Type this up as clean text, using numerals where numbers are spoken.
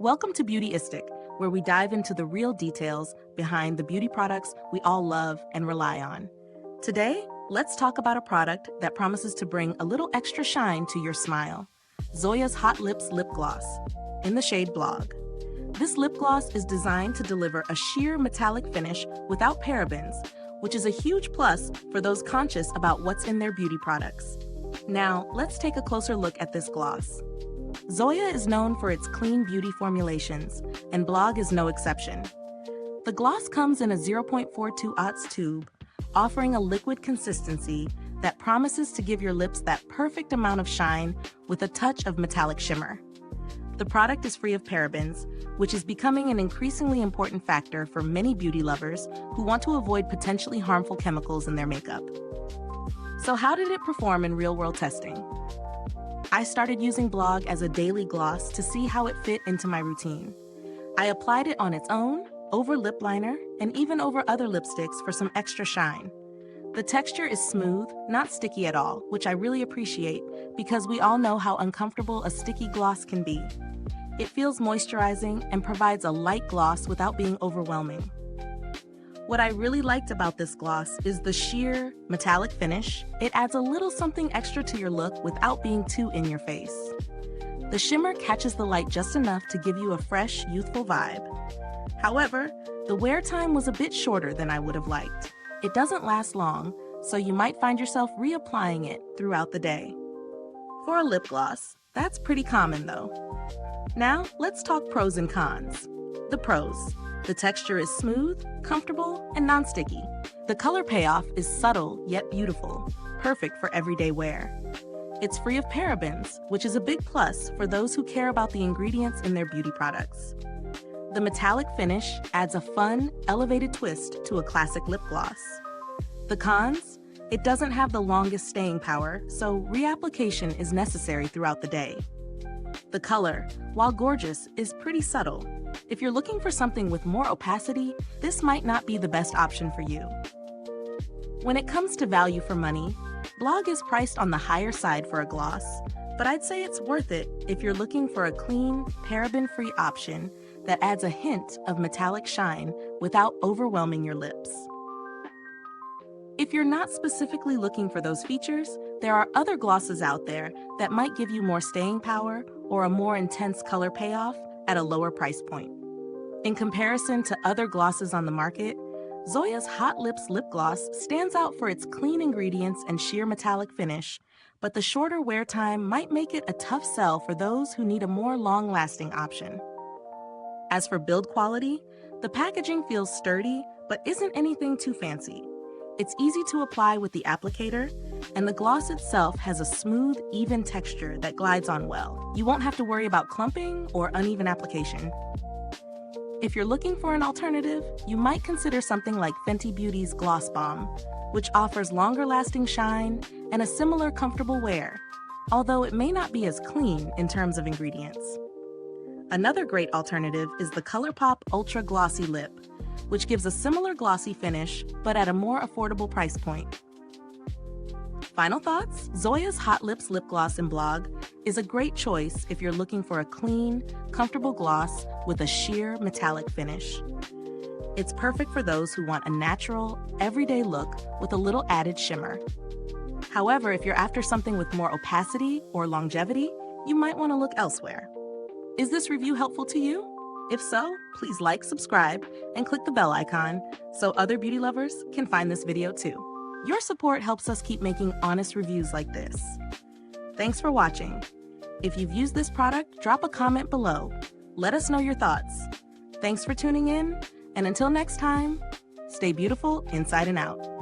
Welcome to Beautyistic, where we dive into the real details behind the beauty products we all love and rely on. Today, let's talk about a product that promises to bring a little extra shine to your smile. ZOYA's Hot Lips Lip Gloss, in the shade Blog. This lip gloss is designed to deliver a sheer metallic finish without parabens, which is a huge plus for those conscious about what's in their beauty products. Now, let's take a closer look at this gloss. ZOYA is known for its clean beauty formulations, and Blog is no exception. The gloss comes in a 0.42 oz tube, offering a liquid consistency that promises to give your lips that perfect amount of shine with a touch of metallic shimmer. The product is free of parabens, which is becoming an increasingly important factor for many beauty lovers who want to avoid potentially harmful chemicals in their makeup. So how did it perform in real-world testing? I started using Blog as a daily gloss to see how it fit into my routine. I applied it on its own, over lip liner, and even over other lipsticks for some extra shine. The texture is smooth, not sticky at all, which I really appreciate because we all know how uncomfortable a sticky gloss can be. It feels moisturizing and provides a light gloss without being overwhelming. What I really liked about this gloss is the sheer metallic finish. It adds a little something extra to your look without being too in your face. The shimmer catches the light just enough to give you a fresh, youthful vibe. However, the wear time was a bit shorter than I would have liked. It doesn't last long, so you might find yourself reapplying it throughout the day. For a lip gloss, that's pretty common though. Now, let's talk pros and cons. The pros. The texture is smooth, comfortable, and non-sticky. The color payoff is subtle yet beautiful, perfect for everyday wear. It's free of parabens, which is a big plus for those who care about the ingredients in their beauty products. The metallic finish adds a fun, elevated twist to a classic lip gloss. The cons? It doesn't have the longest staying power, so reapplication is necessary throughout the day. The color, while gorgeous, is pretty subtle. If you're looking for something with more opacity, this might not be the best option for you. When it comes to value for money, Blog is priced on the higher side for a gloss, but I'd say it's worth it if you're looking for a clean, paraben-free option that adds a hint of metallic shine without overwhelming your lips. If you're not specifically looking for those features, there are other glosses out there that might give you more staying power or a more intense color payoff at a lower price point. In comparison to other glosses on the market, ZOYA's Hot Lips Lip Gloss stands out for its clean ingredients and sheer metallic finish, but the shorter wear time might make it a tough sell for those who need a more long-lasting option. As for build quality, the packaging feels sturdy but isn't anything too fancy. It's easy to apply with the applicator, and the gloss itself has a smooth, even texture that glides on well. You won't have to worry about clumping or uneven application. If you're looking for an alternative, you might consider something like Fenty Beauty's Gloss Bomb, which offers longer-lasting shine and a similar comfortable wear, although it may not be as clean in terms of ingredients. Another great alternative is the ColourPop Ultra Glossy Lip, which gives a similar glossy finish, but at a more affordable price point. Final thoughts? ZOYA's Hot Lips Lip Gloss in Blog is a great choice if you're looking for a clean, comfortable gloss with a sheer metallic finish. It's perfect for those who want a natural, everyday look with a little added shimmer. However, if you're after something with more opacity or longevity, you might want to look elsewhere. Is this review helpful to you? If so, please like, subscribe, and click the bell icon so other beauty lovers can find this video too. Your support helps us keep making honest reviews like this. Thanks for watching. If you've used this product, drop a comment below. Let us know your thoughts. Thanks for tuning in, and until next time, stay beautiful inside and out.